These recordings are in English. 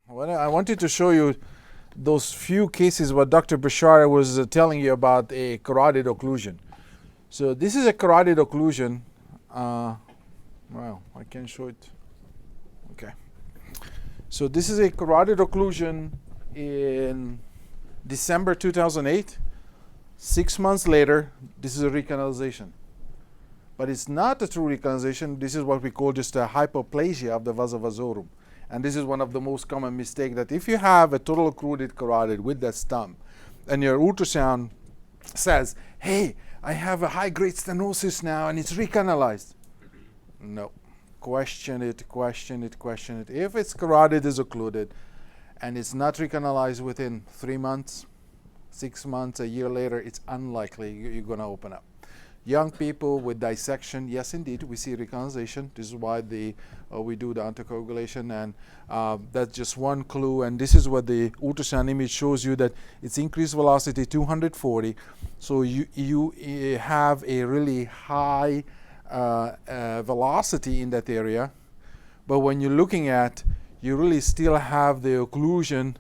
Well, I wanted to show you those few cases what Dr. Bashara was telling you about a carotid occlusion. So this is a carotid occlusion. Well, I can show it. Okay. So this is a carotid occlusion in December 2008. 6 months later, this is a recanalization. But it's not a true recanalization. This is what we call just a hypoplasia of the vasa vasorum. And this is one of the most common mistakes, that if you have a total occluded carotid with that stump, and your ultrasound says, hey, I have a high-grade stenosis now and it's recanalized. No. Question it, question it, question it. If its carotid is occluded and it's not recanalized within 3 months, 6 months, a year later, it's unlikely you're going to open up. Young people with dissection, yes, indeed, we see recanalization. This is why we do the anticoagulation, and that's just one clue. And this is what the ultrasound image shows you, that it's increased velocity 240. So you have a really high velocity in that area. But when you're looking at, you really still have the occlusion,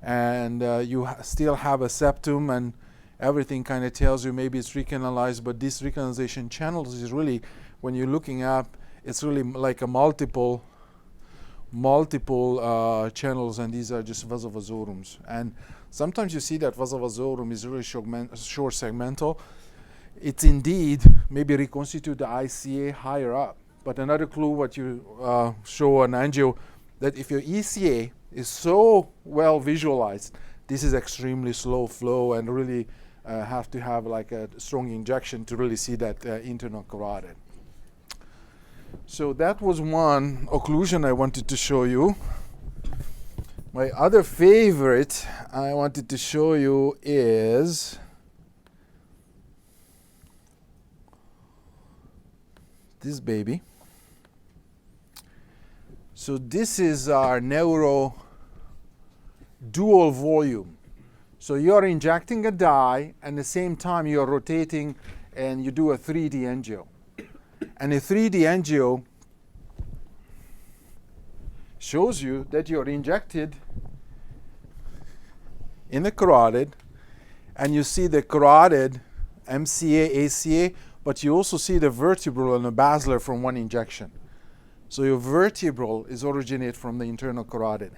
and you still have a septum, and everything kind of tells you maybe it's recanalized, but this recanalization channels is really, when you're looking up, it's really like a multiple channels, and these are just vasa vasorums. And sometimes you see that vasa vasorum is really short segmental. It's indeed maybe reconstitute the ICA higher up. But another clue what you show on angio, that if your ECA is so well visualized, this is extremely slow flow, and really have to have like a strong injection to really see that internal carotid. So that was one occlusion I wanted to show you. My other favorite I wanted to show you is this baby. So this is our neuro dual volume. So you're injecting a dye, and at the same time you're rotating, and you do a 3D angio. And a 3D angio shows you that you're injected in the carotid, and you see the carotid, MCA, ACA, but you also see the vertebral and the basilar from one injection. So your vertebral is originated from the internal carotid.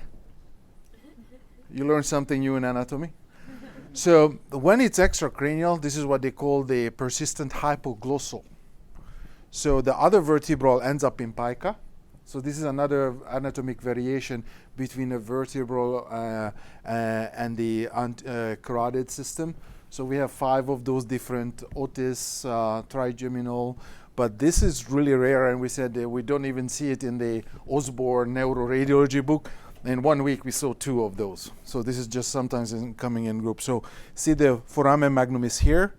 You learn something new in anatomy? So when it's extracranial, this is what they call the persistent hypoglossal. So the other vertebral ends up in pica. So this is another anatomic variation between the vertebral and the carotid system. So we have 5 of those different otis, trigeminal, but this is really rare, and we said that we don't even see it in the Osborne neuroradiology book. In 1 week, we saw 2 of those. So this is just sometimes coming in groups. So see, the foramen magnum is here,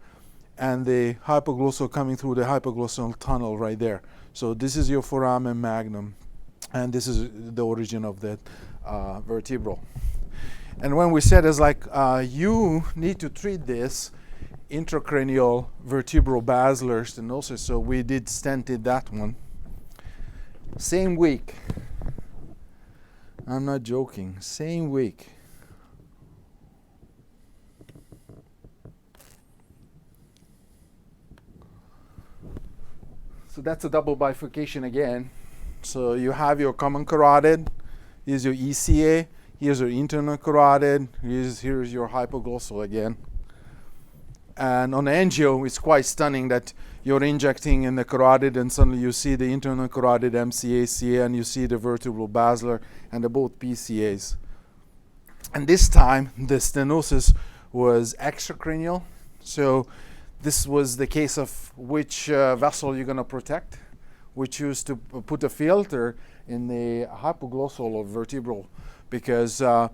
and the hypoglossal coming through the hypoglossal tunnel right there. So this is your foramen magnum, and this is the origin of that vertebral. And when we said it's like, you need to treat this intracranial vertebral basilar stenosis, so we did stented that one. Same week. I'm not joking. Same week. So that's a double bifurcation again. So you have your common carotid. Here's your ECA. Here's your internal carotid. Here's your hypoglossal again. And on angio, it's quite stunning that you're injecting in the carotid, and suddenly you see the internal carotid MCA, CA, and you see the vertebral basilar, and they're both PCAs. And this time, the stenosis was extracranial. So this was the case of which vessel you're going to protect. We choose to put a filter in the hypoglossal or vertebral, because the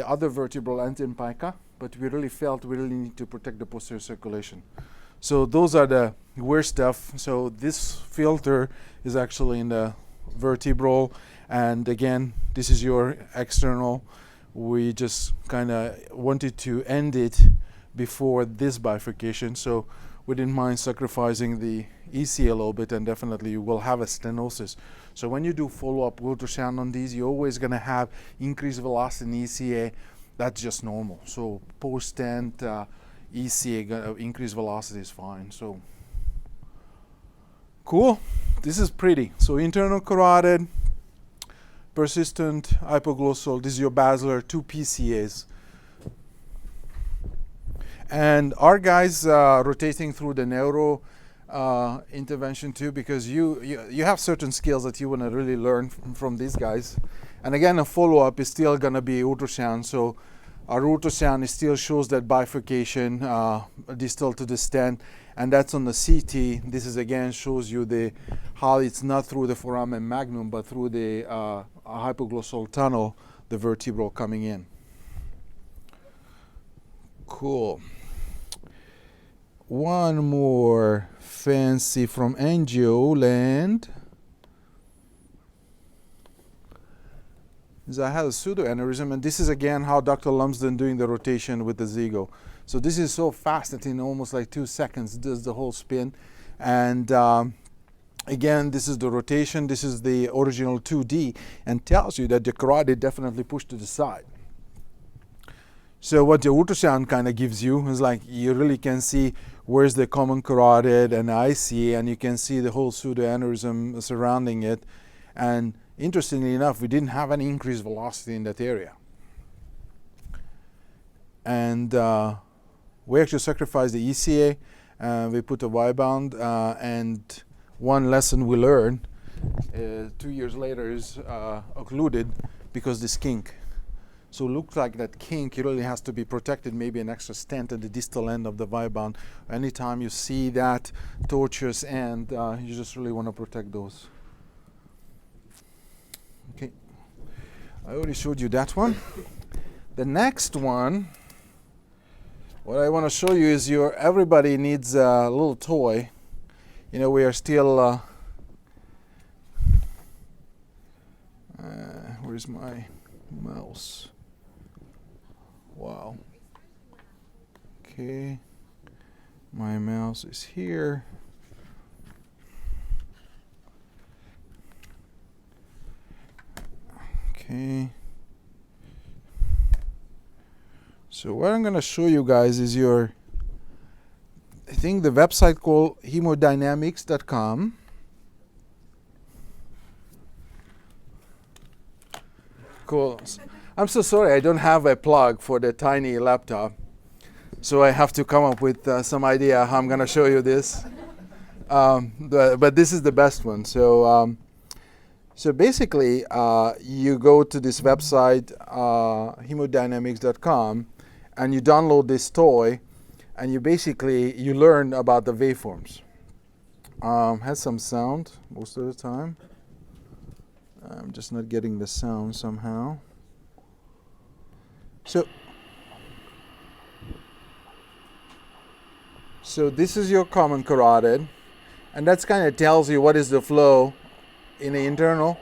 other vertebral ends in pica, but we really felt we really need to protect the posterior circulation. So those are the weird stuff. So this filter is actually in the vertebral, and again, this is your external. We just kind of wanted to end it before this bifurcation. So we didn't mind sacrificing the ECA a little bit, and definitely you will have a stenosis. So when you do follow-up ultrasound on these, you're always going to have increased velocity in ECA. That's just normal. So post-stent ECA increased velocity is fine. So cool. This is pretty. So internal carotid, persistent hypoglossal. This is your basilar, 2 PCAs. And our guys rotating through the neuro intervention too, because you have certain skills that you want to really learn from these guys. And again, a follow-up is still going to be ultrasound. So our ultrasound still shows that bifurcation distal to the stent, and that's on the CT. This is again shows you how it's not through the foramen magnum, but through the hypoglossal tunnel, the vertebral coming in. Cool. One more fancy from angio land. I had a pseudoaneurysm, and this is again how Dr. Lumsden doing the rotation with the Zigo. So this is so fast that in almost like 2 seconds does the whole spin. And again, this is the rotation. This is the original 2D, and tells you that the carotid definitely pushed to the side. So what the ultrasound kind of gives you is like you really can see where's the common carotid and IC, and you can see the whole pseudoaneurysm surrounding it. And interestingly enough, we didn't have any increased velocity in that area. And we actually sacrificed the ECA. We put a Y-bound, and one lesson we learned 2 years later is occluded because this kink. So it looks like that kink really has to be protected, maybe an extra stent at the distal end of the Y-bound. Anytime you see that tortuous end, you just really want to protect those. Okay, I already showed you that one. The next one, what I want to show you is everybody needs a little toy. You know, we are still, where's my mouse? Wow. Okay, my mouse is here. Okay. So what I'm going to show you guys is I think the website called hemodynamics.com. Cool. I'm so sorry I don't have a plug for the tiny laptop, so I have to come up with some idea how I'm going to show you this. But this is the best one. So basically, you go to this website, hemodynamics.com, and you download this toy, and you learn about the waveforms. Has some sound most of the time. I'm just not getting the sound somehow. So this is your common carotid, and that's kind of tells you what is the flow in the internal.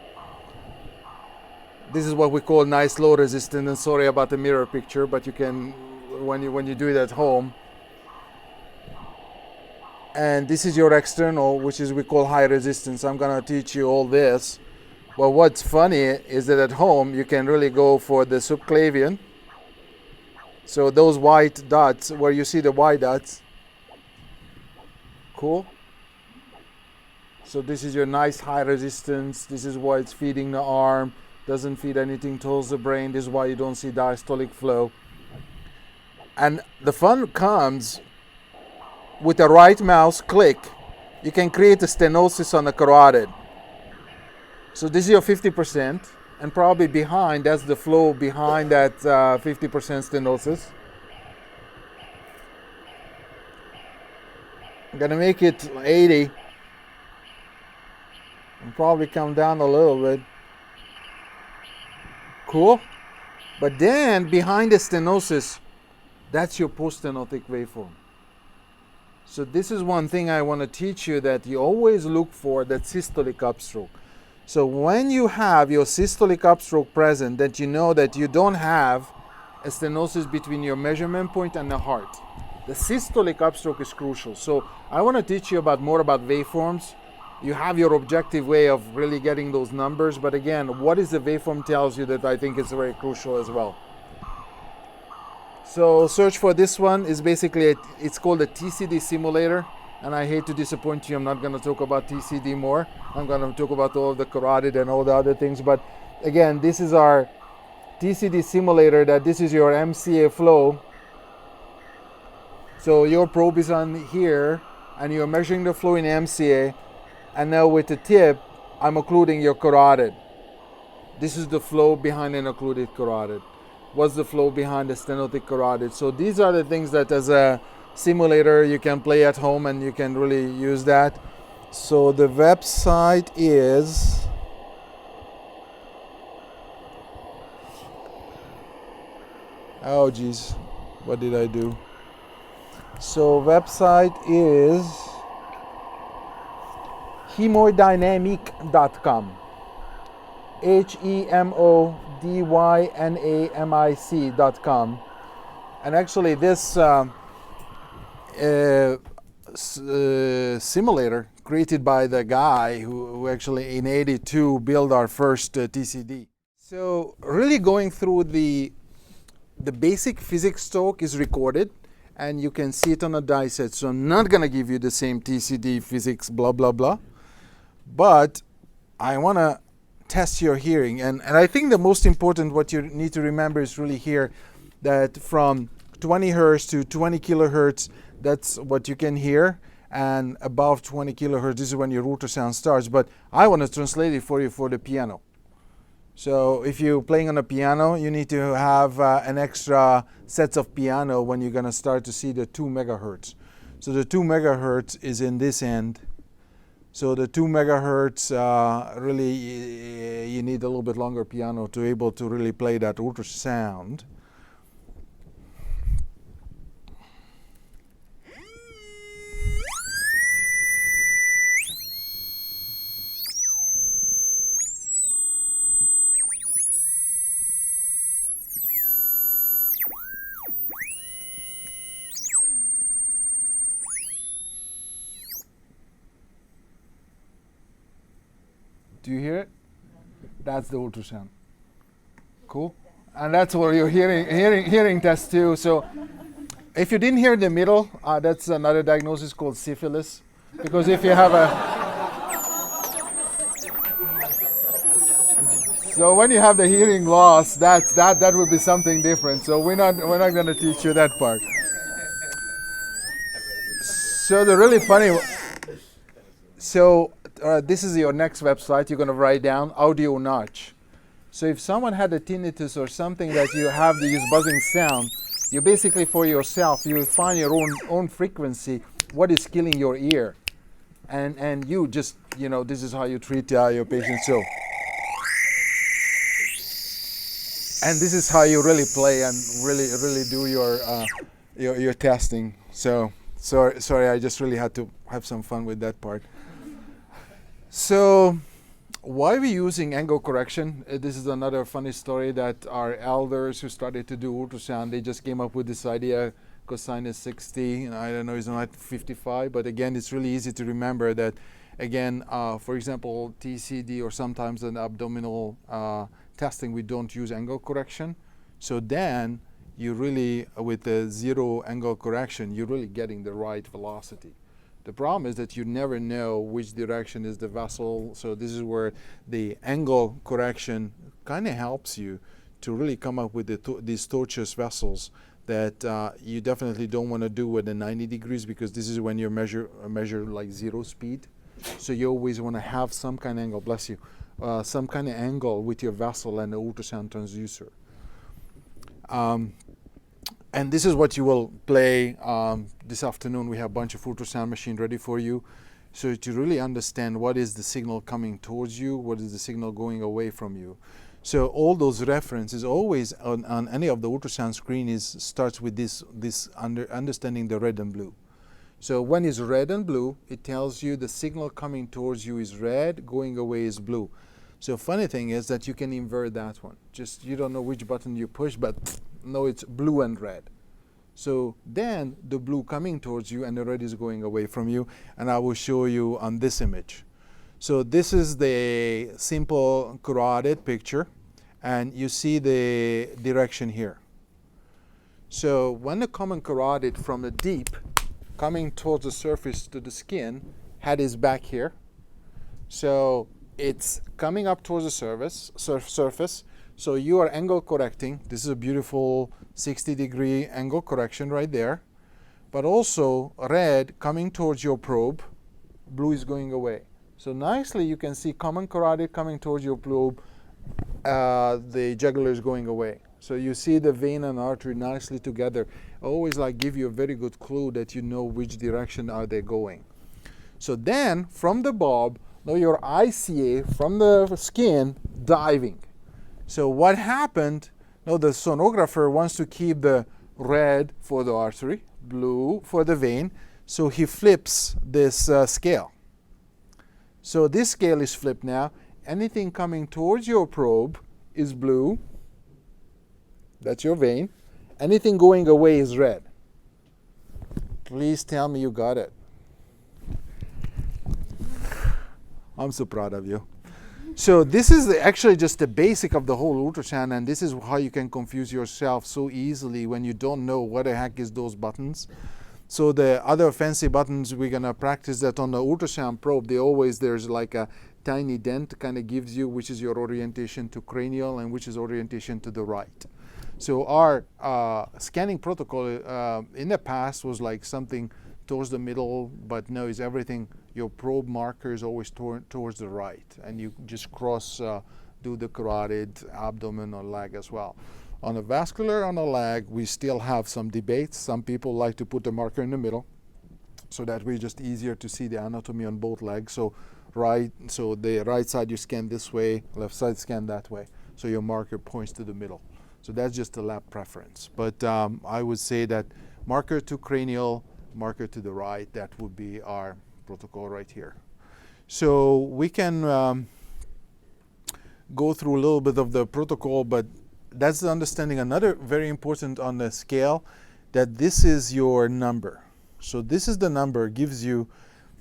This is what we call nice low resistance, and sorry about the mirror picture, but you can, when you do it at home. And this is your external, which is we call high resistance. I'm gonna teach you all this. But what's funny is that at home you can really go for the subclavian. So those white dots, where you see the white dots, cool. So this is your nice high resistance. This is why it's feeding the arm, doesn't feed anything towards the brain. This is why you don't see diastolic flow. And the fun comes with the right mouse click, you can create a stenosis on the carotid. So this is your 50%, and probably behind, that's the flow behind that 50% stenosis. I'm gonna make it 80. And probably come down a little bit. Cool. But then behind the stenosis, that's your post-stenotic waveform. So this is one thing I want to teach you, that you always look for that systolic upstroke. So when you have your systolic upstroke present, that you know that you don't have a stenosis between your measurement point and the heart. The systolic upstroke is crucial. So I want to teach you more about waveforms. You have your objective way of really getting those numbers, but again, what is the waveform tells you that I think is very crucial as well. So search for this one is basically, it's called a Tcd Simulator, and I hate to disappoint you, I'm not going to talk about Tcd more. I'm going to talk about all of the carotid and all the other things, but again, this is our Tcd Simulator, that this is your MCA flow. So your probe is on here, and you're measuring the flow in MCA, and now with the tip, I'm occluding your carotid. This is the flow behind an occluded carotid. What's the flow behind the stenotic carotid? So these are the things that as a simulator you can play at home and you can really use that. So the website is oh geez, what did I do? So website is hemodynamic.com. hemodynamic.com. And actually this simulator created by the guy who actually in '82 built our first TCD. So really going through the basic physics talk is recorded, and you can see it on a die set. So I'm not going to give you the same TCD physics blah blah blah, but I want to test your hearing. And I think the most important what you need to remember is really here that from 20 hertz to 20 kilohertz, that's what you can hear. And above 20 kilohertz, this is when your ultrasound starts. But I want to translate it for you for the piano. So if you're playing on a piano, you need to have an extra sets of piano when you're going to start to see the 2 megahertz. So the 2 megahertz is in this end. So the 2 megahertz, really, you need a little bit longer piano to be able to really play that ultrasound. Do you hear it? That's the ultrasound. Cool. And that's where you're hearing test too. So if you didn't hear the middle, that's another diagnosis called syphilis. Because if you have so when you have the hearing loss, that would be something different. So we're not going to teach you that part. So the really funny. So this is your next website. You're going to write down audio notch. So if someone had a tinnitus or something that you have to use buzzing sound, you basically for yourself, you will find your own frequency, what is killing your ear. And you just, this is how you treat your patients. So, and this is how you really play and really do your testing. So sorry, I just really had to have some fun with that part. So why are we using angle correction? This is another funny story that our elders who started to do ultrasound, they just came up with this idea because sine is 60, and I don't know, it's not 55, but again, it's really easy to remember that, again, for example, TCD or sometimes an abdominal testing, we don't use angle correction. So then you really, with the zero angle correction, you're really getting the right velocity. The problem is that you never know which direction is the vessel, so this is where the angle correction kind of helps you to really come up with these tortuous vessels that you definitely don't want to do with the 90 degrees because this is when you measure like zero speed. So you always want to have some kind of angle, bless you, some kind of angle with your vessel and the ultrasound transducer. And this is what you will play this afternoon. We have a bunch of ultrasound machine ready for you. So to really understand what is the signal coming towards you, what is the signal going away from you. So all those references always on any of the ultrasound screen starts with this understanding the red and blue. So when it's red and blue, it tells you the signal coming towards you is red, going away is blue. So funny thing is that you can invert that one. Just you don't know which button you push, but no, it's blue and red. So then the blue coming towards you and the red is going away from you, and I will show you on this image. So this is the simple carotid picture, and you see the direction here. So when the common carotid from the deep coming towards the surface to the skin, head is back here. So it's coming up towards the surface. So you are angle correcting. This is a beautiful 60-degree angle correction right there. But also red coming towards your probe, blue is going away. So nicely you can see common carotid coming towards your probe, the jugular is going away. So you see the vein and artery nicely together. Always like give you a very good clue that you know which direction are they going. So then from the bulb, now your ICA from the skin diving. So what happened, now the sonographer wants to keep the red for the artery, blue for the vein, so he flips this scale. So this scale is flipped now. Anything coming towards your probe is blue. That's your vein. Anything going away is red. Please tell me you got it. I'm so proud of you. So this is actually just the basic of the whole ultrasound, and this is how you can confuse yourself so easily when you don't know what the heck is those buttons. So the other fancy buttons, we're gonna practice that on the ultrasound probe. There's like a tiny dent kind of gives you which is your orientation to cranial and which is orientation to the right. So our scanning protocol in the past was like something towards the middle, but now is everything, your probe marker is always towards the right, and you just cross, do the carotid, abdomen or leg as well. On a vascular, on a leg, we still have some debates. Some people like to put the marker in the middle, so that way just easier to see the anatomy on both legs. So the right side you scan this way, left side scan that way. So your marker points to the middle. So that's just a lab preference. But I would say that marker to cranial, marker to the right, that would be our protocol right here. So we can go through a little bit of the protocol, but that's the understanding. Another very important on the scale, that this is your number. So this is the number, gives you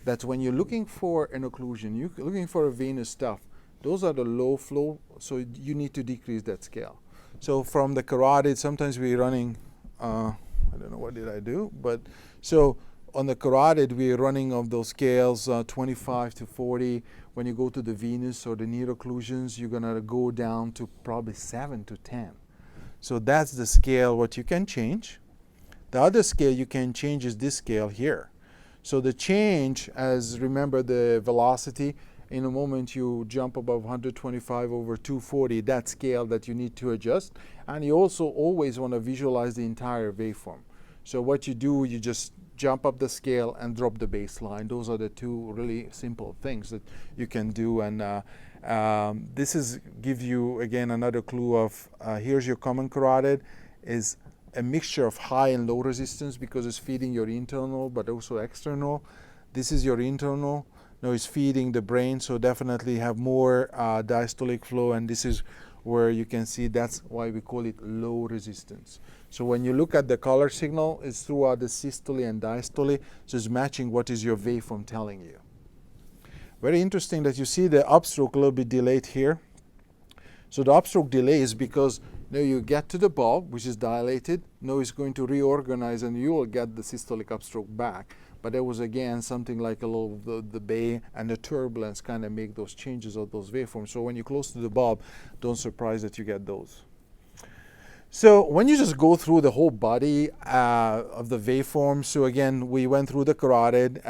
that when you're looking for an occlusion, you're looking for a venous stuff, those are the low flow, so you need to decrease that scale. So from the carotid, sometimes we're running, I don't know what did I do, but so on the carotid, we're running of those scales 25 to 40. When you go to the venous or the near occlusions, you're gonna go down to probably 7 to 10. So that's the scale what you can change. The other scale you can change is this scale here. So the change, as remember the velocity, in a moment you jump above 125 over 240, that scale that you need to adjust. And you also always want to visualize the entire waveform. So what you do, you just jump up the scale and drop the baseline. Those are the two really simple things that you can do. And this is give you, again, another clue of, here's your common carotid, is a mixture of high and low resistance because it's feeding your internal but also external. This is your internal. Now it's feeding the brain, so definitely have more diastolic flow, and this is where you can see that's why we call it low resistance. So when you look at the color signal, it's throughout the systole and diastole, so it's matching what is your waveform telling you. Very interesting that you see the upstroke a little bit delayed here. So the upstroke delay is because now you get to the bulb, which is dilated, now it's going to reorganize and you will get the systolic upstroke back. But there was again something like a little the bay and the turbulence kind of make those changes of those waveforms. So when you're close to the bulb, don't surprise that you get those. So when you just go through the whole body of the waveform, so again, we went through the carotid.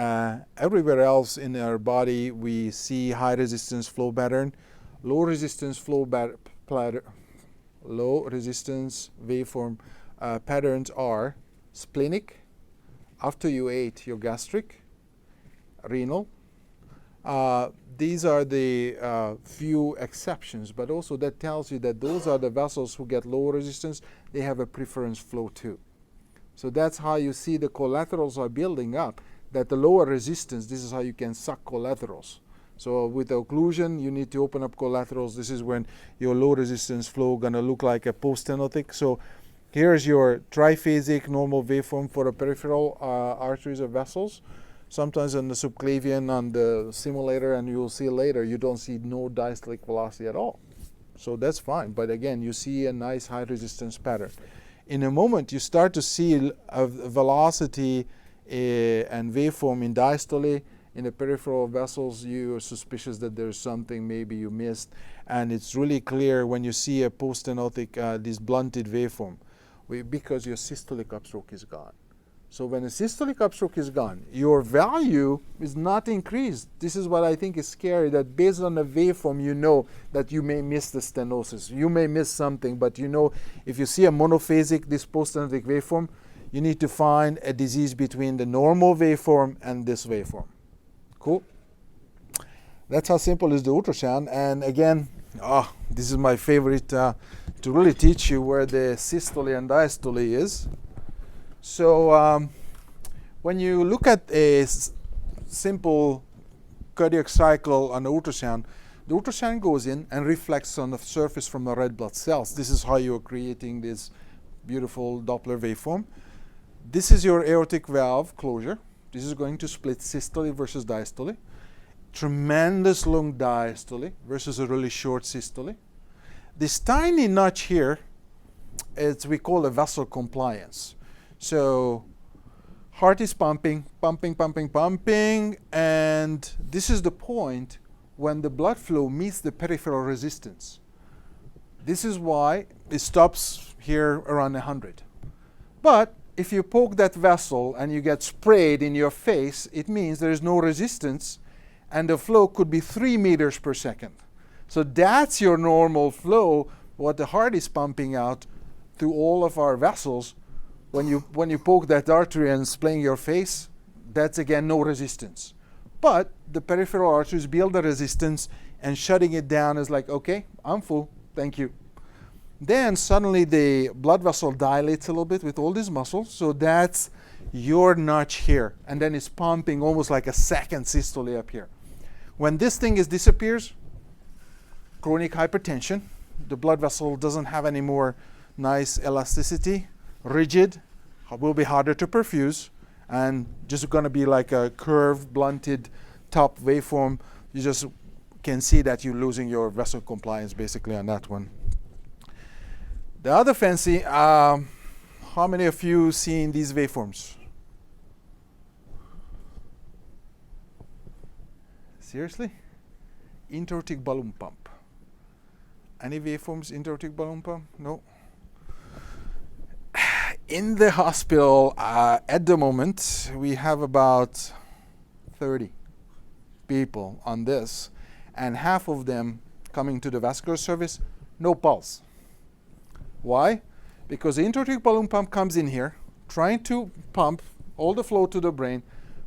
Everywhere else in our body, we see high resistance flow pattern, low resistance flow pattern, low resistance waveform patterns are splenic. After you ate, your gastric, renal. These are the few exceptions, but also that tells you that those are the vessels who get low resistance. They have a preference flow too. So that's how you see the collaterals are building up, that the lower resistance, this is how you can suck collaterals. So with the occlusion, you need to open up collaterals. This is when your low resistance flow gonna look like a post-stenotic. So Here's your triphasic normal waveform for the peripheral arteries or vessels. Sometimes on the subclavian on the simulator, and you'll see later, you don't see no diastolic velocity at all. So that's fine. But again, you see a nice high resistance pattern. In a moment, you start to see a velocity and waveform in diastole. In the peripheral vessels, you are suspicious that there's something maybe you missed. And it's really clear when you see a post-stenotic, this blunted waveform, because your systolic upstroke is gone. So when a systolic upstroke is gone, your value is not increased. This is what I think is scary, that based on the waveform, you know that you may miss the stenosis. You may miss something, but you know if you see a monophasic, this post-stenotic waveform, you need to find a disease between the normal waveform and this waveform. Cool? That's how simple is the ultrasound. And again, this is my favorite to really teach you where the systole and diastole is. So when you look at a simple cardiac cycle on the ultrasound goes in and reflects on the surface from the red blood cells. This is how you're creating this beautiful Doppler waveform. This is your aortic valve closure. This is going to split systole versus diastole. Tremendous long diastole versus a really short systole. This tiny notch here is we call a Vassal Compliance. So heart is pumping, pumping, pumping, pumping, and this is the point when the blood flow meets the peripheral resistance. This is why it stops here around 100. But if you poke that vessel and you get sprayed in your face, it means there is no resistance, and the flow could be 3 meters per second. So that's your normal flow, what the heart is pumping out through all of our vessels. When you poke that artery and spraying your face, that's again no resistance. But the peripheral arteries build a resistance, and shutting it down is like, okay, I'm full, thank you. Then suddenly the blood vessel dilates a little bit with all these muscles, so that's your notch here, and then it's pumping almost like a second systole up here. When this thing disappears, chronic hypertension, the blood vessel doesn't have any more nice elasticity, rigid, will be harder to perfuse, and just going to be like a curved, blunted top waveform. You just can see that you're losing your vessel compliance basically on that one. The other fancy, how many of you seen these waveforms? Seriously? Intra-aortic balloon pump. Any waveforms intra-aortic balloon pump? No. In the hospital, at the moment, we have about 30 people on this, and half of them coming to the vascular service, no pulse. Why? Because the intra-aortic balloon pump comes in here, trying to pump all the flow to the brain,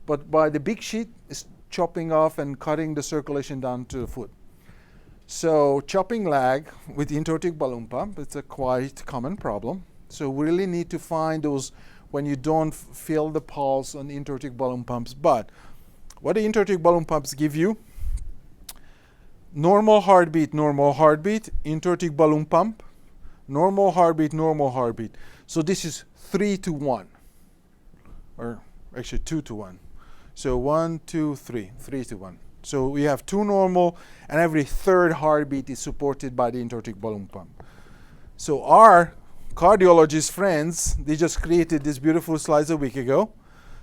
but by the big sheet is chopping off and cutting the circulation down to the foot. So chopping lag with the intra-aortic balloon pump, it's a quite common problem. So we really need to find those when you don't feel the pulse on the intra-aortic balloon pumps. But what the intra-aortic balloon pumps give you, normal heartbeat, intra-aortic balloon pump, normal heartbeat. So this is 3 to 1, or actually 2 to 1. So 1, 2, 3, 3 to 1. So we have 2 normal, and every third heartbeat is supported by the intra-aortic balloon pump. So our cardiologist friends, they just created this beautiful slides a week ago.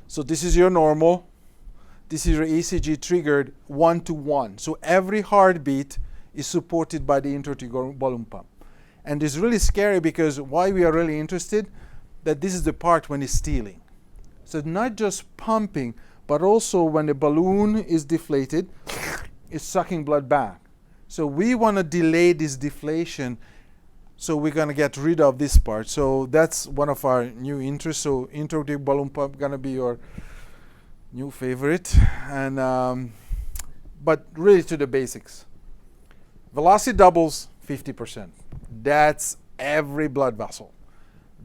So this is your normal. This is your ECG triggered 1 to 1. So every heartbeat is supported by the intra-aortic balloon pump. And it's really scary because why we are really interested, that this is the part when it's stealing. So not just pumping, but also when the balloon is deflated, it's sucking blood back. So we want to delay this deflation. So we're going to get rid of this part. So that's one of our new interests. So intra-aortic balloon pump going to be your new favorite. And but really to the basics. Velocity doubles 50%. That's every blood vessel.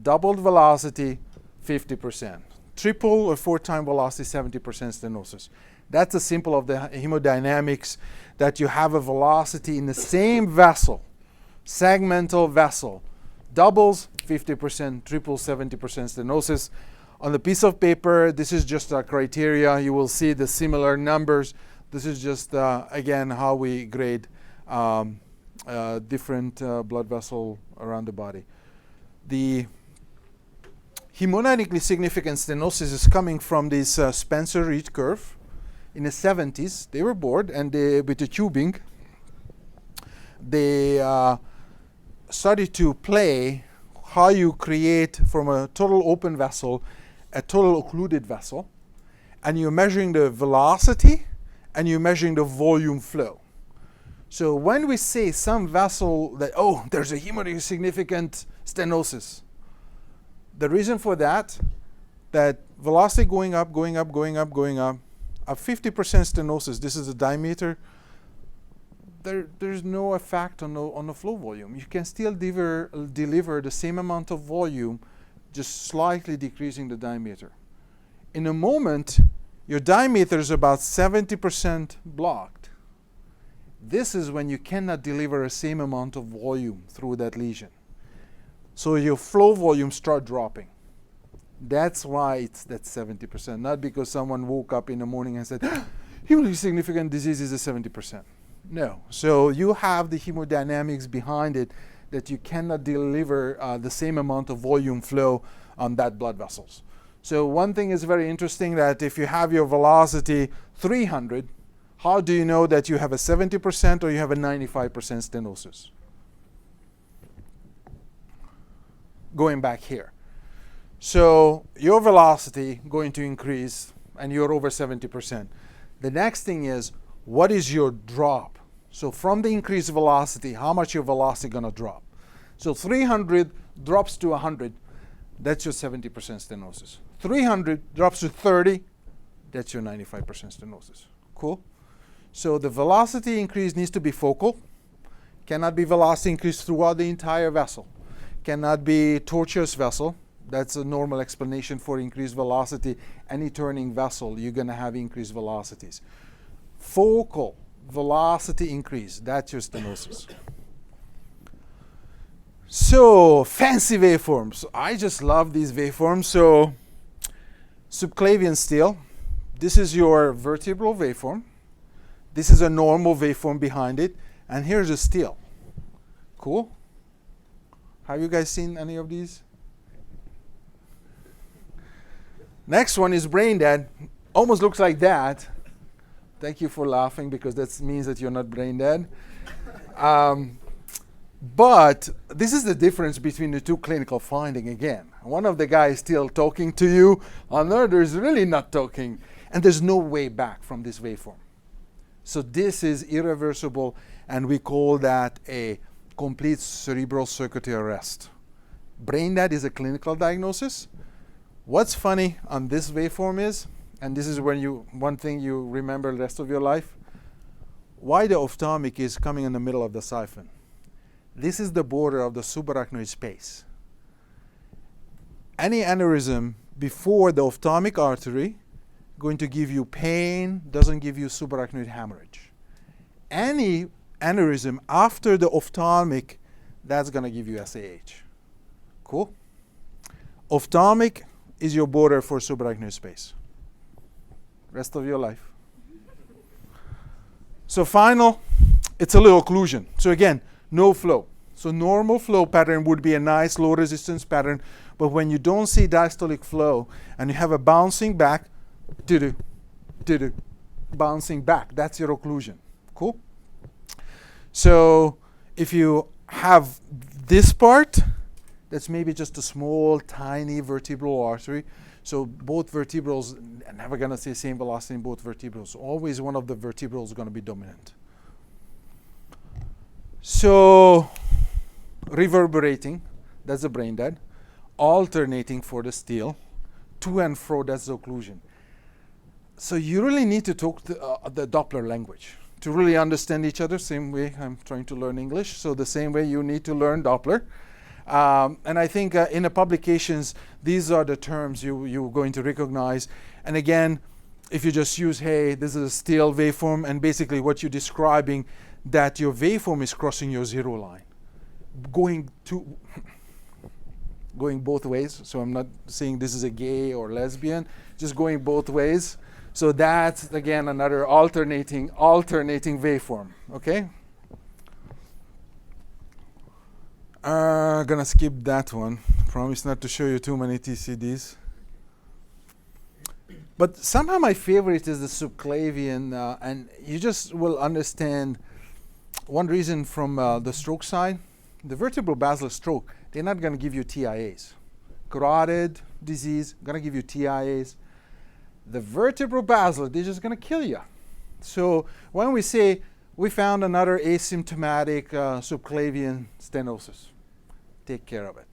Doubled velocity 50%. Triple or 4-time velocity 70% stenosis. That's the simple of the hemodynamics, that you have a velocity in the same vessel, segmental vessel, Doubles, 50%, triples, 70% stenosis. On the piece of paper, this is just a criteria. You will see the similar numbers. This is just, again, how we grade different blood vessel around the body. The hemodynamically significant stenosis is coming from this Spencer-Reed curve. In the 70s, they were bored, and with the tubing, they started to play how you create from a total open vessel a total occluded vessel, and you're measuring the velocity and you're measuring the volume flow. So when we say some vessel that, oh, there's a hemodynamically significant stenosis, the reason for that velocity going up, going up, going up, going up, a 50% stenosis, this is the diameter, there's no effect on the flow volume. You can still deliver the same amount of volume, just slightly decreasing the diameter. In a moment, your diameter is about 70% blocked. This is when you cannot deliver the same amount of volume through that lesion. So your flow volume start dropping. That's why it's that 70%, not because someone woke up in the morning and said, hemodynamically significant disease is a 70%. No. So you have the hemodynamics behind it that you cannot deliver the same amount of volume flow on that blood vessels. So one thing is very interesting, that if you have your velocity 300, how do you know that you have a 70% or you have a 95% stenosis? Going back here. So your velocity going to increase and you're over 70%. The next thing is, what is your drop? So from the increased velocity, how much your velocity going to drop? So 300 drops to 100, that's your 70% stenosis. 300 drops to 30, that's your 95% stenosis. Cool? So the velocity increase needs to be focal. Cannot be velocity increase throughout the entire vessel. Cannot be tortuous vessel. That's a normal explanation for increased velocity. Any turning vessel, you're going to have increased velocities. Focal velocity increase, that's your stenosis. So fancy waveforms. I just love these waveforms. So subclavian stele, this is your vertebral waveform. This is a normal waveform behind it, and here's a stele. Cool? Have you guys seen any of these? Next one is brain dead. Almost looks like that. Thank you for laughing, because that means that you're not brain dead. But this is the difference between the two clinical findings again. One of the guys still talking to you, another is really not talking, and there's no way back from this waveform. So this is irreversible, and we call that a complete cerebral circuitry arrest. Brain dead is a clinical diagnosis. What's funny on this waveform is, and this is when one thing you remember the rest of your life, why the ophthalmic is coming in the middle of the siphon. This is the border of the subarachnoid space. Any aneurysm before the ophthalmic artery going to give you pain, doesn't give you subarachnoid hemorrhage. Any aneurysm after the ophthalmic, that's going to give you SAH. Cool? Ophthalmic is your border for subarachnoid space. Rest of your life. So final, it's a little occlusion. So again, no flow. So normal flow pattern would be a nice low resistance pattern, but when you don't see diastolic flow and you have a bouncing back, bouncing back, that's your occlusion. Cool? So if you have this part, that's maybe just a small, tiny vertebral artery. So both vertebrals, never going to see the same velocity in both vertebrals. Always one of the vertebrals is going to be dominant. So reverberating, that's the brain dead. Alternating for the stele. To and fro, that's the occlusion. So you really need to talk the Doppler language to really understand each other. Same way I'm trying to learn English. So the same way you need to learn Doppler. And I think in the publications, these are the terms you're going to recognize. And again, if you just use, hey, this is a stele waveform, and basically what you're describing, that your waveform is crossing your zero line. Going to, going both ways. So I'm not saying this is a gay or lesbian, just going both ways. So that's, again, another alternating waveform, okay? Gonna skip that one. Promise not to show you too many TCDs. But somehow my favorite is the subclavian, and you just will understand one reason from the stroke side. The vertebral basilar stroke, they're not going to give you TIAs. Carotid disease, going to give you TIAs. The vertebral basilar, they're just going to kill you. So when we say we found another asymptomatic subclavian stenosis, take care of it.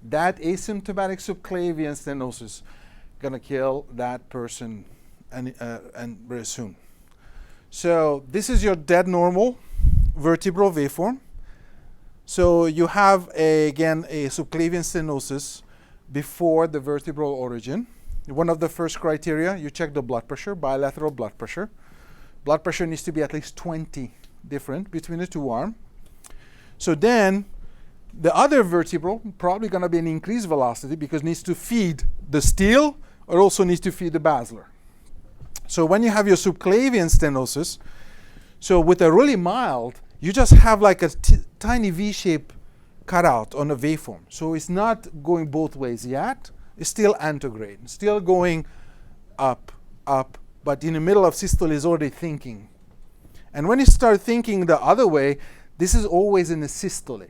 That asymptomatic subclavian stenosis going to kill that person and very soon. So this is your dead normal vertebral waveform. So you have, again, a subclavian stenosis before the vertebral origin. One of the first criteria, you check the blood pressure, bilateral blood pressure. Blood pressure needs to be at least 20 different between the two arms. So then the other vertebral probably going to be an increased velocity because it needs to feed the steel or also needs to feed the basilar. So when you have your subclavian stenosis, so with a really mild, you just have like a tiny V-shape cutout on a waveform. So it's not going both ways yet. It's still antegrade, still going up, up, but in the middle of systole is already thinking. And when you start thinking the other way, this is always in the systole.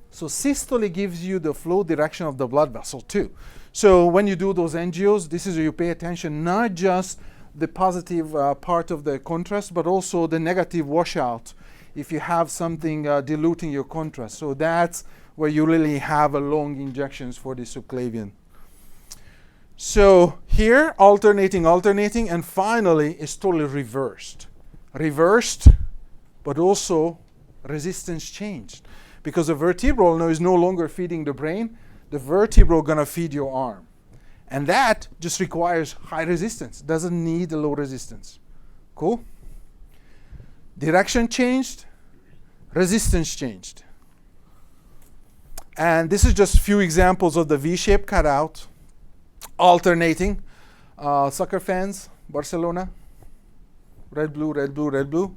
So systole gives you the flow direction of the blood vessel too. So when you do those angios, this is where you pay attention, not just the positive part of the contrast, but also the negative washout if you have something diluting your contrast. So that's where you really have a long injections for the subclavian. So here, alternating, and finally it's totally reversed. Reversed, but also resistance changed. Because the vertebral now is no longer feeding the brain, the vertebral gonna feed your arm. And that just requires high resistance, doesn't need a low resistance. Cool? Direction changed, resistance changed. And this is just a few examples of the V-shape cutout, alternating. Soccer fans, Barcelona, red, blue, red, blue, red, blue.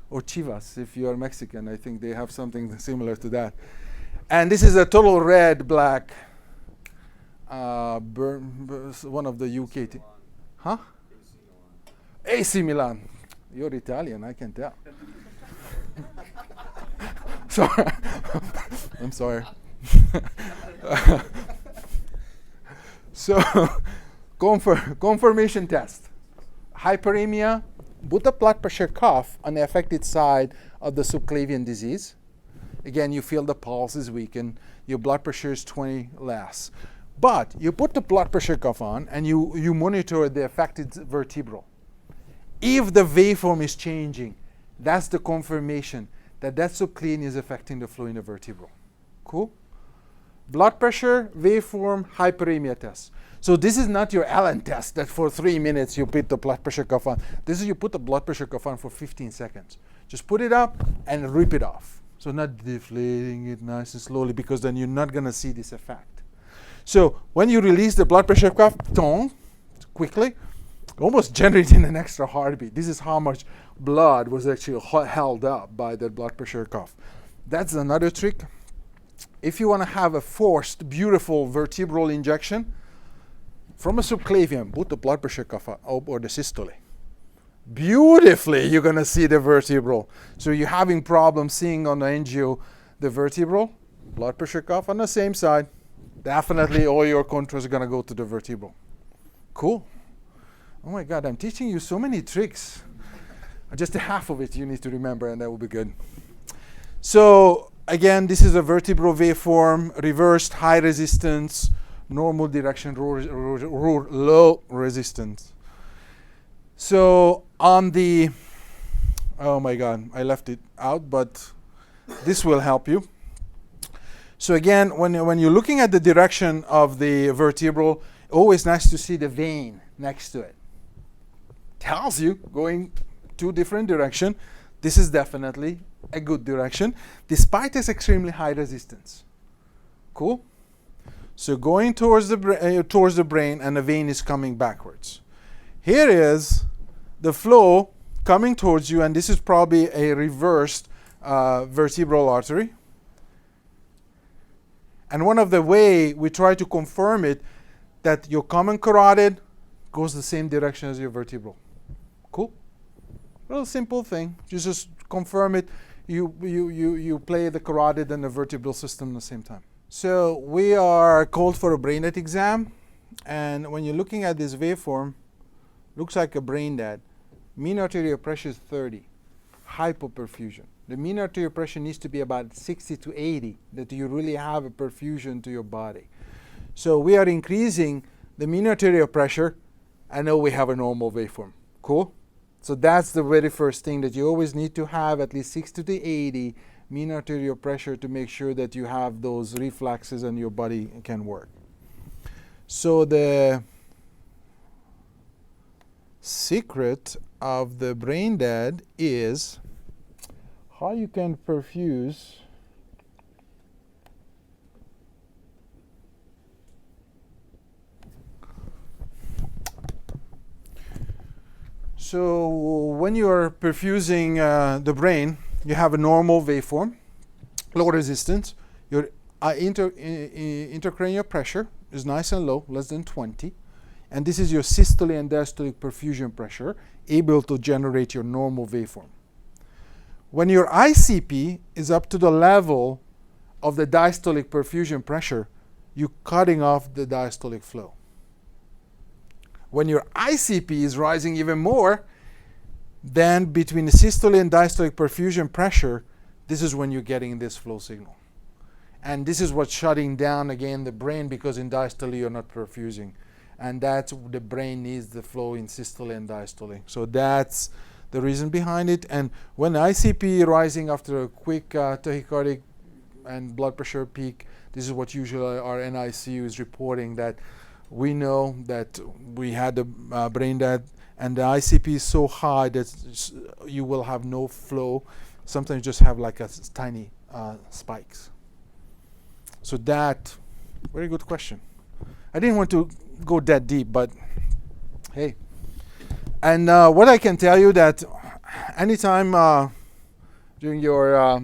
Or Chivas, if you are Mexican, I think they have something similar to that. And this is a total red, black, one of the UK teams. Huh? AC Milan. You're Italian, I can tell. Sorry. I'm sorry. So, confirmation test. Hyperemia, put a blood pressure cuff on the affected side of the subclavian disease. Again, you feel the pulse is weakened, your blood pressure is 20 less. But you put the blood pressure cuff on and you monitor the affected vertebral. If the waveform is changing, that's the confirmation that that subclavian is affecting the flow in the vertebral. Cool? Blood pressure, waveform, hyperemia test. So this is not your Allen test that for 3 minutes you put the blood pressure cuff on. This is you put the blood pressure cuff on for 15 seconds. Just put it up and rip it off. So not deflating it nice and slowly because then you're not going to see this effect. So when you release the blood pressure cuff, quickly, almost generating an extra heartbeat. This is how much blood was actually held up by the blood pressure cuff. That's another trick. If you want to have a forced, beautiful vertebral injection, from a subclavian, put the blood pressure cuff up or the systole. Beautifully, you're going to see the vertebral. So you're having problems seeing on the angio the vertebral, blood pressure cuff on the same side. Definitely all your contrast are going to go to the vertebral. Cool. Oh my God, I'm teaching you so many tricks. Just half of it you need to remember and that will be good. So again, this is a vertebral waveform, reversed, high resistance, normal direction, low resistance. So on the, oh my God, I left it out, but this will help you. So again, when you're looking at the direction of the vertebral, always nice to see the vein next to it. Tells you going two different directions. This is definitely a good direction, despite its extremely high resistance. Cool? So going towards the brain, and the vein is coming backwards. Here is the flow coming towards you, and this is probably a reversed vertebral artery. And one of the way we try to confirm it, that your common carotid goes the same direction as your vertebral. Cool? Real simple thing. You just confirm it. You play the carotid and the vertebral system at the same time. So we are called for a brain death exam, and when you're looking at this waveform, looks like a brain dead. Mean arterial pressure is 30, hypoperfusion. The mean arterial pressure needs to be about 60 to 80, that you really have a perfusion to your body. So we are increasing the mean arterial pressure, and now we have a normal waveform. Cool? So that's the very first thing, that you always need to have at least 60 to 80 mean arterial pressure to make sure that you have those reflexes and your body can work. So the secret of the brain dead is how you can perfuse So when you are perfusing the brain, you have a normal waveform, low resistance. Your intracranial pressure is nice and low, less than 20. And this is your systolic and diastolic perfusion pressure, able to generate your normal waveform. When your ICP is up to the level of the diastolic perfusion pressure, you're cutting off the diastolic flow. When your ICP is rising even more, then between the systolic and diastolic perfusion pressure, this is when you're getting this flow signal. And this is what's shutting down again the brain, because in diastole you're not perfusing. And that's the brain needs the flow in systole and diastole. So that's the reason behind it. And when ICP rising after a quick tachycardic and blood pressure peak, this is what usually our NICU is reporting, that we know that we had a brain death, and the ICP is so high that you will have no flow. Sometimes you just have like a tiny spikes. So that, very good question. I didn't want to go that deep, but hey. And what I can tell you, that anytime during your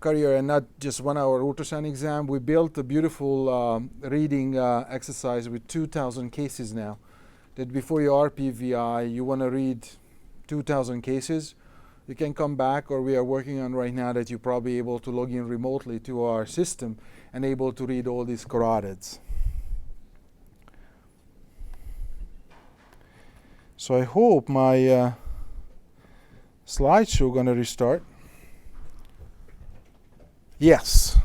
career, and not just 1 hour ultrasound exam, we built a beautiful reading exercise with 2,000 cases now. That before your RPVI, you want to read 2,000 cases. You can come back, or we are working on right now that you're probably able to log in remotely to our system and able to read all these carotids. So I hope my slideshow gonna restart. Yes.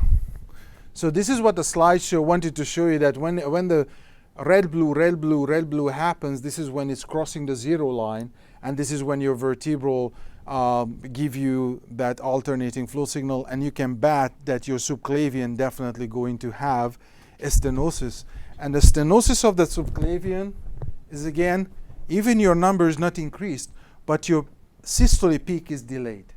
So this is what the slideshow wanted to show you, that when the red, blue happens, this is when it's crossing the zero line, and this is when your vertebral give you that alternating flow signal, and you can bet that your subclavian definitely going to have a stenosis. And the stenosis of the subclavian is, again, even your number is not increased, but your systole peak is delayed.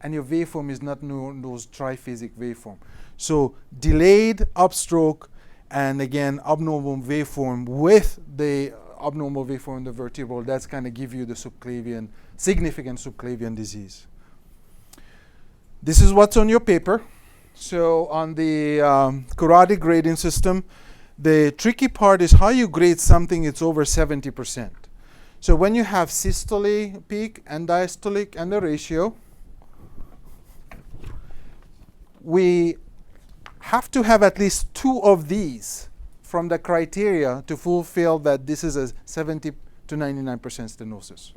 And your waveform is not those triphasic waveform. So delayed upstroke, and again abnormal waveform with the abnormal waveform in the vertebral, that's going to give you the subclavian, significant subclavian disease. This is what's on your paper. So on the carotid grading system, the tricky part is how you grade something it's over 70%. So when you have systole peak and diastolic and the ratio, we have to have at least 2 of these from the criteria to fulfill that this is a 70 to 99% stenosis.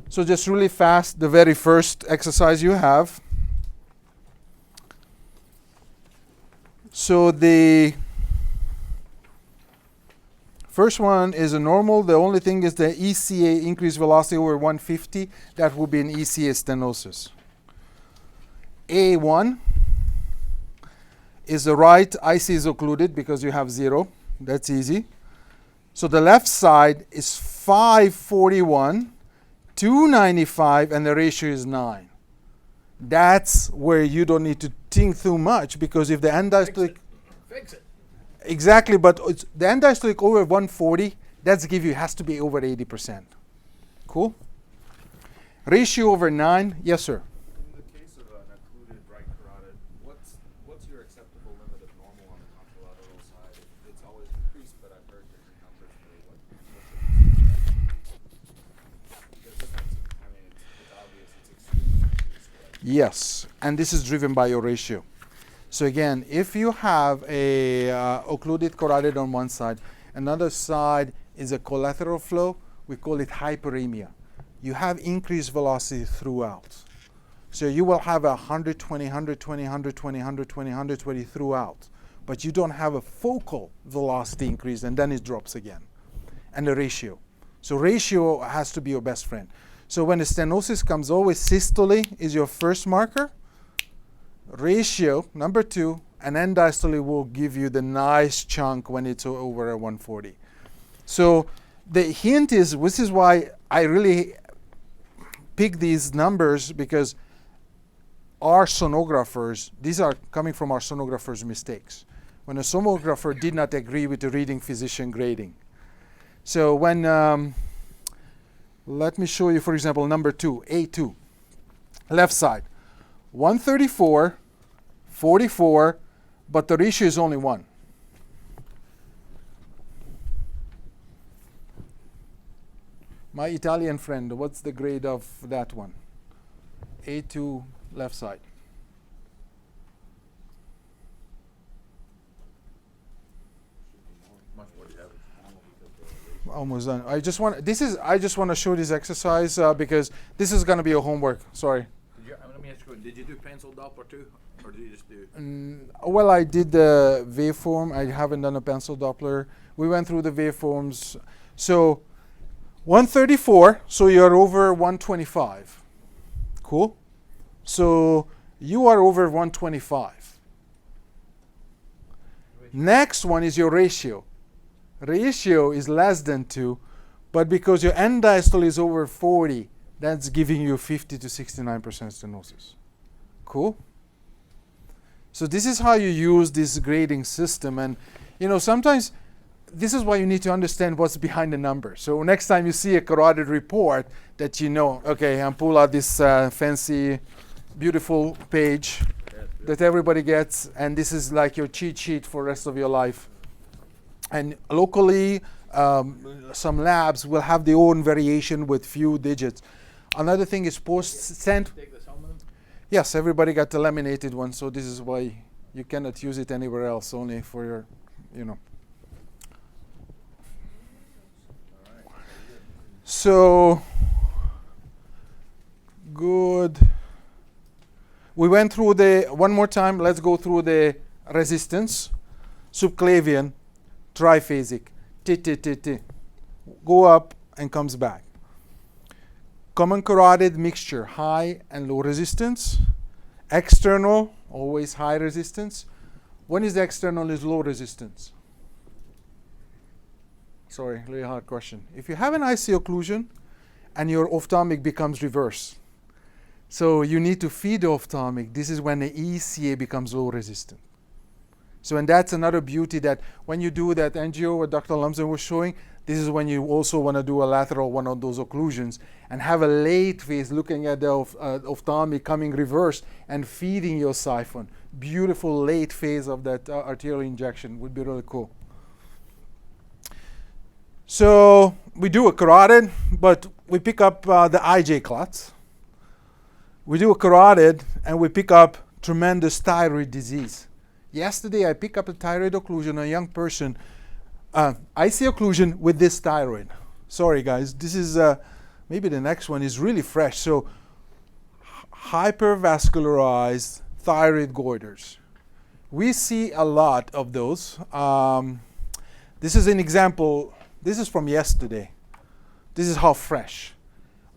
So just really fast, the very first exercise you have. So the first one is a normal. The only thing is the ECA, increased velocity over 150. That would be an ECA stenosis. A1 is the right IC is occluded because you have 0. That's easy. So the left side is 541, 295, and the ratio is 9. That's where you don't need to think too much, because if the end diastolic... fix it. Exactly, but the end diastolic over 140, that's give you, has to be over 80%. Cool? Ratio over 9, yes sir. In the case of an occluded right carotid, what's your acceptable limit of normal on the contralateral side? It's always increased, but I've heard different numbers for what's because this one's, I mean, it's obvious, it's extremely increased. Right? Yes, and this is driven by your ratio. So again, if you have a occluded carotid on one side, another side is a collateral flow, we call it hyperemia. You have increased velocity throughout. So you will have 120, 120, 120, 120, 120 throughout, but you don't have a focal velocity increase, and then it drops again. And the ratio. So ratio has to be your best friend. So when the stenosis comes, always systole is your first marker. Ratio, number 2, and end diastole will give you the nice chunk when it's over a 140. So the hint is, this is why I really pick these numbers, because our sonographers, these are coming from our sonographers' mistakes. When a sonographer did not agree with the reading physician grading. So when, let me show you, for example, number 2, A2, left side. 134, 44, but the ratio is only 1. My Italian friend, what's the grade of that one? A2, left side. Much more the average. Almost done. I just want to show this exercise because this is going to be your homework. Sorry. Let me ask you, did you do pencil Doppler too, or did you just do? Well, I did the waveform. I haven't done a pencil Doppler. We went through the waveforms. So 134, so you're over 125. Cool? So you are over 125. Next one is your ratio. Ratio is less than 2, but because your end diastole is over 40, that's giving you 50 to 69% stenosis. Cool? So this is how you use this grading system. And you know, sometimes this is why you need to understand what's behind the number. So next time you see a carotid report, that you know, okay, I'm pull out this fancy, beautiful page that everybody gets, and this is like your cheat sheet for the rest of your life. And locally, some labs will have their own variation with few digits. Another thing is post-send. Yes, everybody got the laminated one, so this is why you cannot use it anywhere else, only for your, you know. So, good. We went through the, one more time, let's go through the resistance, subclavian, triphasic, T. Go up and comes back. Common carotid mixture, high and low resistance. External, always high resistance. When is the external is low resistance? Sorry, really hard question. If you have an IC occlusion and your ophthalmic becomes reverse, so you need to feed the ophthalmic, this is when the ECA becomes low resistant. So, and that's another beauty, that when you do that angio, what Dr. Lumsden was showing, this is when you also want to do a lateral one of those occlusions and have a late phase looking at the ophthalmic coming reversed and feeding your siphon. Beautiful late phase of that arterial injection would be really cool. So we do a carotid, but we pick up the IJ clots. We do a carotid and we pick up tremendous thyroid disease. Yesterday I picked up a thyroid occlusion, a young person, IC occlusion with this thyroid. Sorry guys, this is, maybe the next one is really fresh. So hypervascularized thyroid goiters. We see a lot of those. This is an example. This is from yesterday. This is how fresh.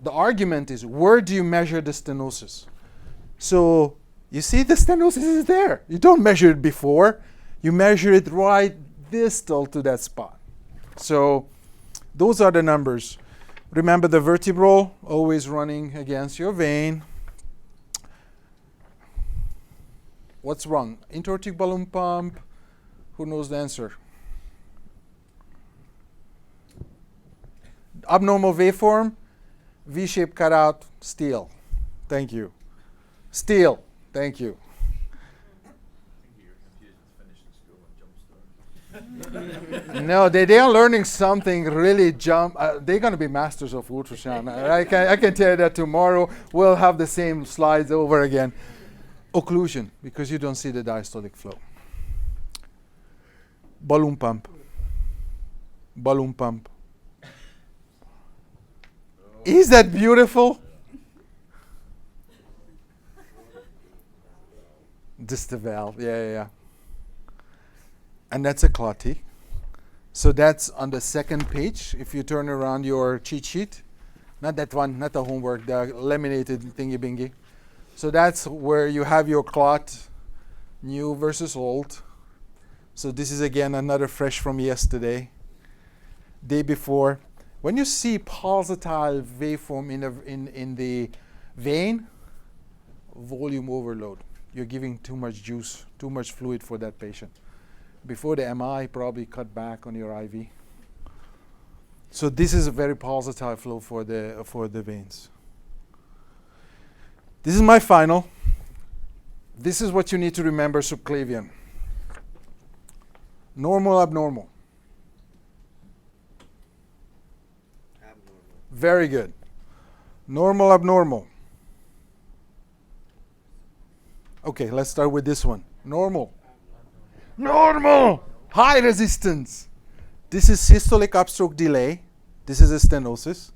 The argument is, where do you measure the stenosis? So you see the stenosis is there. You don't measure it before. You measure it right distal to that spot. So those are the numbers. Remember the vertebral always running against your vein. What's wrong? Intra-aortic balloon pump, Who knows the answer? Abnormal waveform, V-shaped cutout, steel. Thank you. Steel. Thank you. No, they are learning something really they're going to be masters of ultrasound. I can tell you that tomorrow we'll have the same slides over again. Occlusion, because you don't see the diastolic flow. Balloon pump. Balloon pump. Is that beautiful? Just the valve, yeah. And that's a clotty. So that's on the second page. If you turn around your cheat sheet, not that one, not the homework, the laminated thingy bingy. So that's where you have your clot, new versus old. So this is again another fresh from yesterday, day before. When you see pulsatile waveform in the vein, volume overload. You're giving too much juice, too much fluid for that patient. Before the MI, probably cut back on your IV. So this is a very pulsatile flow for the veins. This is my final. This is what you need to remember subclavian. Normal, abnormal. Abnormal. Very good. Normal, abnormal. Okay, let's start with this one. Normal. Normal! High resistance. This is systolic upstroke delay. This is a stenosis.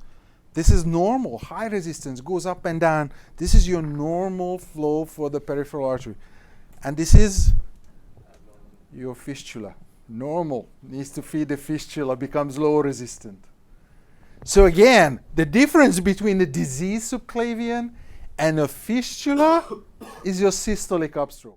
This is normal. High resistance goes up and down. This is your normal flow for the peripheral artery. And this is your fistula. Normal. Needs to feed the fistula, becomes low resistant. So again, the difference between the disease subclavian and a fistula is your systolic upstroke.